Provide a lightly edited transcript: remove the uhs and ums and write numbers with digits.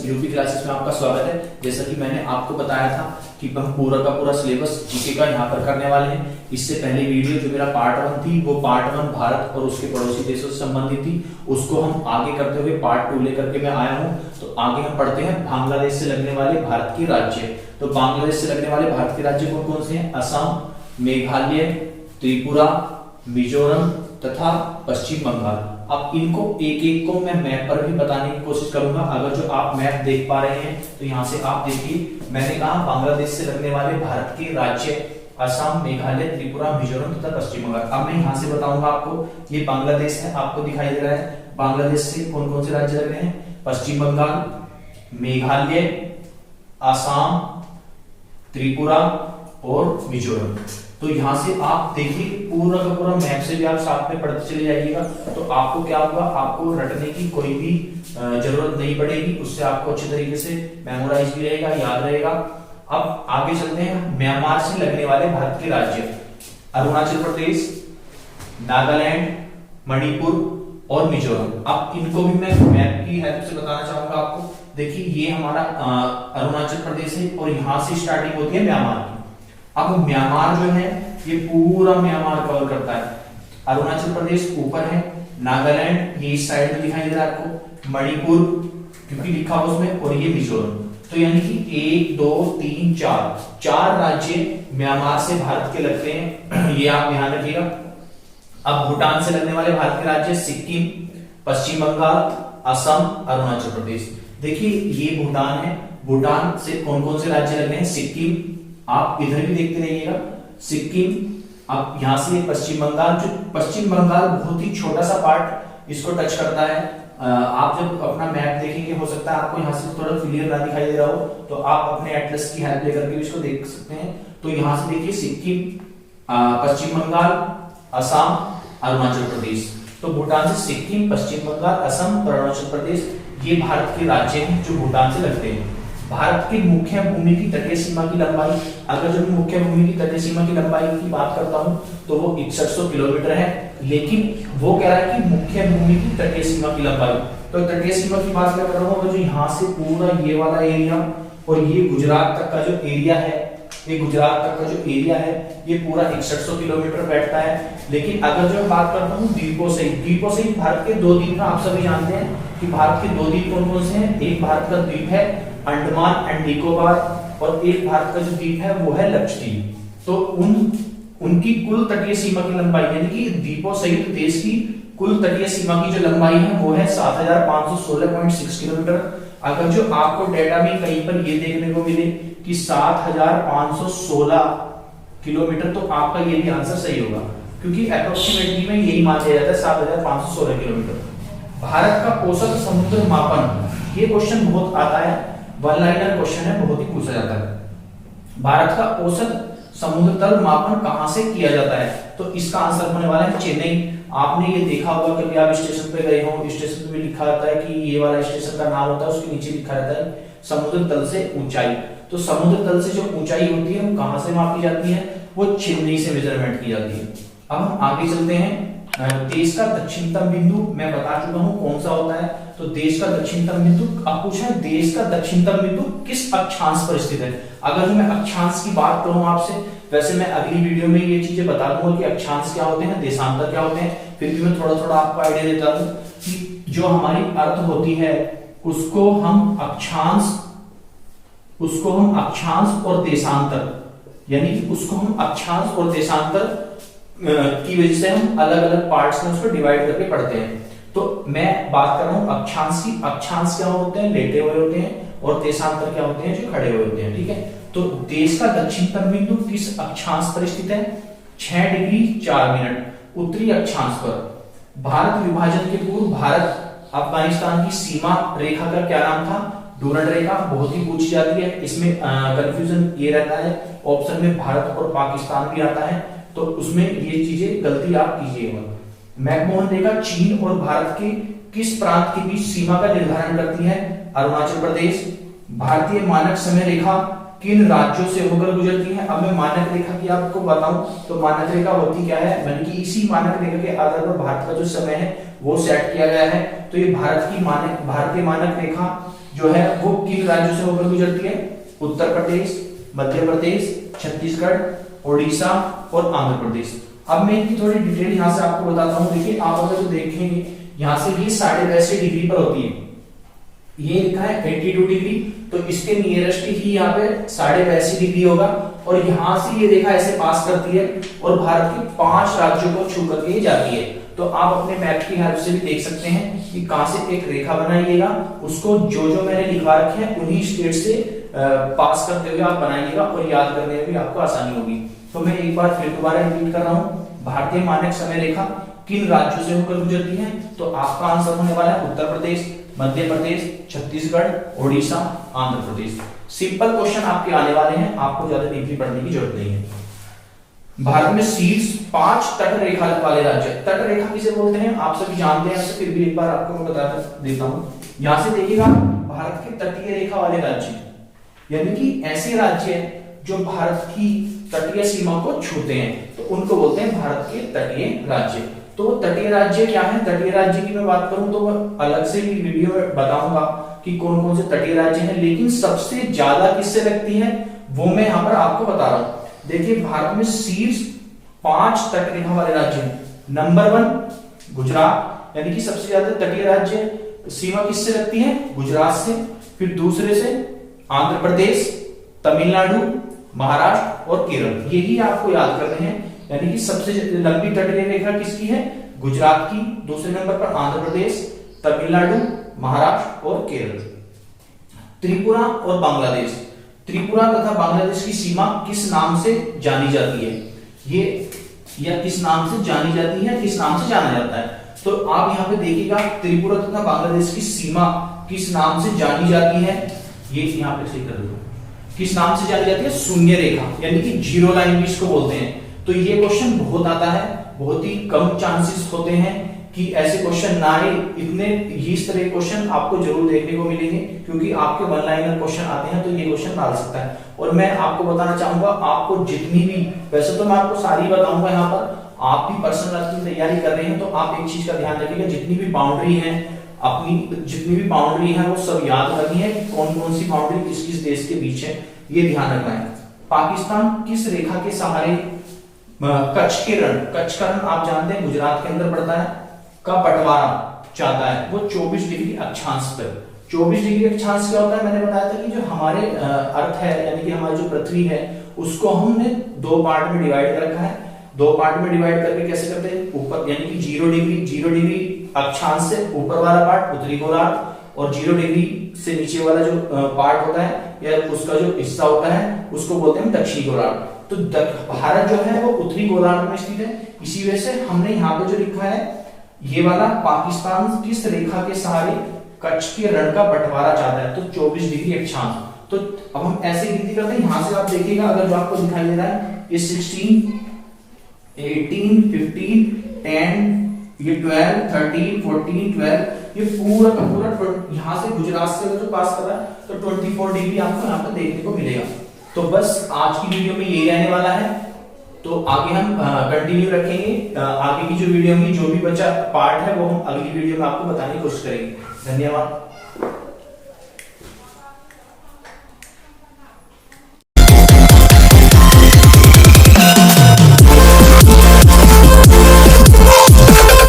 UP classes में आपका स्वागत है। जैसा कि मैंने आपको बताया था कि हम पूरा का पूरा सिलेबस जीके का यहाँ पर करने वाले हैं। इससे पहले वीडियो जो मेरा पार्ट 1 थी वो पार्ट 1 भारत और उसके पड़ोसी देशों से संबंधित थी, उसको हम आगे करते हुए पार्ट 2 लेकर के मैं आया हूँ। तो आगे हम पढ़ते हैं बांग्लादेश से लगने वाले भारत के राज्य। तो बांग्लादेश से लगने वाले भारत के राज्य कौन कौन से हैं? असम, मेघालय, त्रिपुरा, मिजोरम तथा पश्चिम बंगाल। अब इनको एक एक को मैं मैप पर भी बताने की कोशिश करूंगा। अगर जो आप मैप देख पा रहे हैं तो यहाँ से आप देखिए, मैंने कहा बांग्लादेश से लगने वाले भारत के राज्य असम, मेघालय, त्रिपुरा, मिजोरम तथा पश्चिम बंगाल। अब मैं यहाँ से बताऊंगा आपको, ये बांग्लादेश है, आपको दिखाई दे रहा है। बांग्लादेश से कौन कौन से राज्य लग रहे हैं? पश्चिम बंगाल, मेघालय, असम, त्रिपुरा और मिजोरम। तो यहाँ से आप देखिए पूरा का पूरा मैप से भी आप साथ में पढ़ते चले जाइएगा, तो आपको क्या होगा, आपको रटने की कोई भी जरूरत नहीं पड़ेगी। उससे आपको अच्छे तरीके से मेमोराइज भी रहेगा, याद रहेगा। अब आगे चलते हैं। म्यांमार से लगने वाले भारत के राज्य अरुणाचल प्रदेश, नागालैंड, मणिपुर और मिजोरम। अब इनको भी मैं मैप की हेल्प से बताना चाहूंगा आपको। देखिए ये हमारा अरुणाचल प्रदेश है और यहां से स्टार्टिंग होती है म्यांमार की। अब म्यांमार जो है ये पूरा म्यांमार कवर करता है। अरुणाचल प्रदेश ऊपर है, नागालैंड ये इस साइड में दिखाई दे रहा है आपको, मणिपुर क्योंकि लिखा हुआ उसमें, और ये मिजोरम। तो यानी कि 1 2 3 4 राज्य म्यांमार से भारत के लगते हैं, ये आप ध्यान रखिएगा। अब भूटान से लगने वाले भारत के राज्य सिक्किम, पश्चिम बंगाल, असम, अरुणाचल प्रदेश। देखिए ये भूटान है, भूटान से कौन कौन से राज्य लग रहे हैं? सिक्किम, आप इधर भी देखते रहिएगा, सिक्किम। अब यहां से पश्चिम बंगाल, जो पश्चिम बंगाल बहुत ही छोटा सा पार्ट इसको टच करता है। आप जब अपना मैप देखेंगे, हो सकता है आपको यहाँ से थोड़ा क्लियर ना दिखाई दे रहा हो, तो आप अपने एटलस की हेल्प लेकर के इसको देख सकते हैं। तो यहाँ से देखिए सिक्किम, पश्चिम बंगाल, असम, अरुणाचल प्रदेश। तो भूटान से सिक्किम, पश्चिम बंगाल, असम और अरुणाचल प्रदेश ये भारत के राज्य हैं जो भूटान से लगते हैं। भारत की मुख्य भूमि की तटीय सीमा की लंबाई, अगर जो मुख्य भूमि की तटीय सीमा की लंबाई की बात करता हूं तो वो 6100 किलोमीटर है। लेकिन वो कह रहा है कि मुख्य भूमि की तटीय सीमा की लंबाई, तो तटीय सीमा की बात कर रहा हूं, जो यहाँ से पूरा ये वाला एरिया और ये गुजरात तक का जो एरिया है, ये गुजरात तक का जो एरिया है ये पूरा 6100 किलोमीटर बैठता है। लेकिन अगर जो मैं बात करता हूँ द्वीपों से भारत के 2 द्वीप आप सभी जानते हैं कि भारत के 2 द्वीप कौन कौन से हैं? एक भारत का द्वीप है अंडमान एंड निकोबार और एक भारत का जो द्वीप है वो है लक्षद्वीप। तो उनकी कुल तटीय सीमा की लंबाई, यानी कि द्वीपों सहित देश की कुल तटीय सीमा की जो लंबाई है वो है 7516.6 किलोमीटर। अगर जो आपको डेटा में कहीं पर ये देखने को मिले कि 7516 किलोमीटर, तो आपका ये भी आंसर सही होगा, क्योंकि अप्रोक्सीमेटली में यही मान लिया जाता है 7516 किलोमीटर। भारत का औसत समुद्र मापन, ये क्वेश्चन बहुत आता है, वन लाइनर क्वेश्चन है, बहुत ही पूछा जाता है। भारत का औसत समुद्र तल मापन कहां से किया जाता है? तो इसका आंसर होने वाला है चेन्नई। आपने ये देखा होगा कभी आप स्टेशन पे गए हो, स्टेशन पे भी लिखा रहता है कि ये वाला स्टेशन का नाम होता है, उसके नीचे लिखा रहता है समुद्र तल से ऊंचाई। तो समुद्र तल से जो ऊंचाई होती है वो कहां से मापी जाती है? वो चेन्नई से मेजरमेंट की जाती है। अब हम आगे चलते हैं। देश का दक्षिणतम बिंदु मैं बता चुका हूं कौन सा होता है। तो देश का दक्षिणतम बिंदु, अब पूछा है देश का दक्षिणतम बिंदु किस अक्षांश पर स्थित है। अगर मैं अक्षांश की बात करूं आपसे, वैसे मैं अगली वीडियो में ये चीजें बता दूंगा कि अक्षांश क्या होते हैं, देशांतर क्या होते हैं। फिर भी मैं थोड़ा थोड़ा आपको आइडिया देता हूं कि जो हमारी अर्थ होती है उसको हम अक्षांश और देशांतर, यानी कि उसको हम अक्षांश और देशांतर की वजह से हम अलग अलग पार्ट्स में उसको डिवाइड करके पढ़ते हैं। तो मैं बात कर रहा हूं अक्षांश की। अक्षांश क्या होते हैं? लेटे हुए होते हैं, और देशांतर क्या होते हैं? जो खड़े हुए होते हैं। ठीक है, तो देश का दक्षिणतम बिंदु किस अक्षांश पर स्थित है? 6 डिग्री 4 मिनट उत्तरी अक्षांश पर। भारत विभाजन के पूर्व भारत अफगानिस्तान की सीमा रेखा का क्या नाम था? डूरंड रेखा। बहुत ही पूछी जाती है, इसमें कंफ्यूजन ये रहता है, ऑप्शन में भारत और पाकिस्तान भी आता है, तो उसमें ये चीजें गलती आप कीजिएगा। मैकमोहन रेखा चीन और भारत के किस प्रांत के बीच सीमा का निर्धारण करती है? अरुणाचल प्रदेश। भारतीय मानक समय रेखा किन राज्यों से होकर गुजरती है? अब मैं मानक रेखा की आपको बताऊं तो मानक रेखा होती क्या है, यानी कि इसी मानक रेखा के आधार पर भारत का जो समय है वो सेट किया गया है। तो ये भारतीय मानक रेखा जो है वो किन राज्यों से होकर गुजरती है? उत्तर प्रदेश, मध्य प्रदेश, छत्तीसगढ़, उड़ीसा और आंध्र प्रदेश। अब मैं इनकी थोड़ी डिटेल यहाँ से आपको बताता हूँ। देखिए आप अगर जो देखेंगे यहाँ से ये 82.5 डिग्री पर होती है, ये लिखा है 82 डिग्री, तो इसके नियरेस्ट ही यहाँ पे 82.5 डिग्री होगा, और यहाँ से ये रेखा ऐसे पास करती है और भारत के 5 राज्यों को छू करके जाती है। तो आप अपने मैप की हेल्प से भी देख सकते हैं कि कहां से एक रेखा बनाइएगा, उसको जो जो मैंने लिखा रखे हैं उन्हीं स्टेट से पास करते हुए आप बनाइएगा, और याद करने में भी आपको आसानी होगी। तो मैं एक बार फिर दोबारा रिपीट कर रहा हूँ, भारतीय मानक समय रेखा किन राज्यों से होकर गुजरती है? तो आपका आंसर होने वाला है उत्तर प्रदेश, मध्य प्रदेश, छत्तीसगढ़, उड़ीसा, आंध्र प्रदेश। सिंपल क्वेश्चन आपके आने वाले हैं, आपको ज्यादा डीपली पढ़ने की जरूरत नहीं है। भारत में शीर्ष 5 तट रेखा वाले राज्य। तट रेखा किसे बोलते हैं आप सभी जानते हैं, फिर भी एक बार आपको मैं बता देता हूं। यहां से देखिएगा भारत के तटीय रेखा वाले राज्य, यानी कि ऐसे राज्य जो भारत की तटीय सीमा को छूते हैं, तो उनको बोलते हैं भारत के तटीय राज्य। तो तटीय राज्य क्या है? तटीय राज्य की मैं बात करूं तो अलग से भी वीडियो में बताऊंगा कि कौन कौन से तटीय राज्य हैं, लेकिन सबसे ज्यादा किससे लगती है वो मैं यहाँ पर आपको बता रहा हूं। देखिए भारत में शीर्ष 5 तट रेखा वाले राज्य हैं। नंबर 1 गुजरात, यानी कि सबसे ज्यादा तटीय राज्य सीमा किससे लगती है? गुजरात से। फिर दूसरे से आंध्र प्रदेश, तमिलनाडु, महाराष्ट्र और केरल। यही आपको याद करने हैं, यानी कि सबसे लंबी तटीय रेखा किसकी है? गुजरात की। दूसरे नंबर पर आंध्र प्रदेश, तमिलनाडु, महाराष्ट्र और केरल। त्रिपुरा और बांग्लादेश। त्रिपुरा तथा बांग्लादेश की सीमा किस नाम से जानी जाती है? ये या किस नाम से जानी जाती है, किस नाम से जाना जाता है? तो आप यहाँ पे देखिएगा त्रिपुरा तथा बांग्लादेश की सीमा किस नाम से जानी जाती है? ये यहाँ पे सही कर दो, किस नाम से जानी जाती है? शून्य रेखा, यानी कि जीरो लाइन भी इसको बोलते हैं। तो ये क्वेश्चन बहुत आता है, बहुत ही कम चांसेस होते हैं कि ऐसे क्वेश्चन ना आए। इतने इस तरह के क्वेश्चन आपको जरूर देखने को मिलेंगे, क्योंकि आपके वन लाइनर क्वेश्चन आते हैं तो ये क्वेश्चन डाल सकता है। और मैं आपको बताना चाहूंगा, आपको जितनी भी, वैसे तो मैं आपको सारी बताऊंगा यहाँ पर, आप भी पर्सनल की तैयारी कर रहे हैं तो आप एक चीज का ध्यान रखिएगा, जितनी भी बाउंड्री है अपनी, जितनी भी बाउंड्री है वो सब याद करनी है, कौन कौन सी बाउंड्री किस किस देश के बीच है, ये ध्यान रखना है। पाकिस्तान किस रेखा के सहारे कच्छ के रण, कच्छ का रण आप जानते हैं गुजरात के अंदर पड़ता है, का बंटवारा चाहता है? वो 24 डिग्री अक्षांश पर। 24 डिग्री अक्षांश क्या होता है? मैंने बताया था कि जो हमारे अर्थ है, यानी कि हमारी जो पृथ्वी है, उसको हमने 2 पार्ट में डिवाइड कर रखा है। 2 पार्ट में डिवाइड करके कैसे करते हैं? ऊपर यानी कि 0 डिग्री अक्षांश से ऊपर वाला पार्ट उत्तरी गोलार्ध, और 0 डिग्री से नीचे वाला जो पार्ट होता है या उसका जो हिस्सा होता है उसको बोलते हैं दक्षिणी गोलार्ध। तो भारत जो है वो उत्तरी गोलार्ध में स्थित है, इसी वजह से हमने यहाँ पे जो लिखा है ये वाला, पाकिस्तान किस रेखा के सहारे कच्छ के रण का बंटवारा चाहता है? तो 24 डिग्री अक्षांश। तो अब हम ऐसे गिनती करते हैं, यहां से आप देखिएगा अगर जो आपको दिखाई दे रहा है ये 16, 18, 15, 10, ये 12, 13, 14, 12, ये पूरा का पूरा यहां से गुजरात से जो पास कर रहा है तो 24 डिग्री आपको यहाँ पर देखने को मिलेगा। तो बस आज की वीडियो में यही रहने वाला है, तो आगे हम कंटिन्यू रखेंगे। आगे की जो वीडियो में जो भी बचा पार्ट है वो हम अगली वीडियो में आपको बताने की कोशिश करेंगे। धन्यवाद।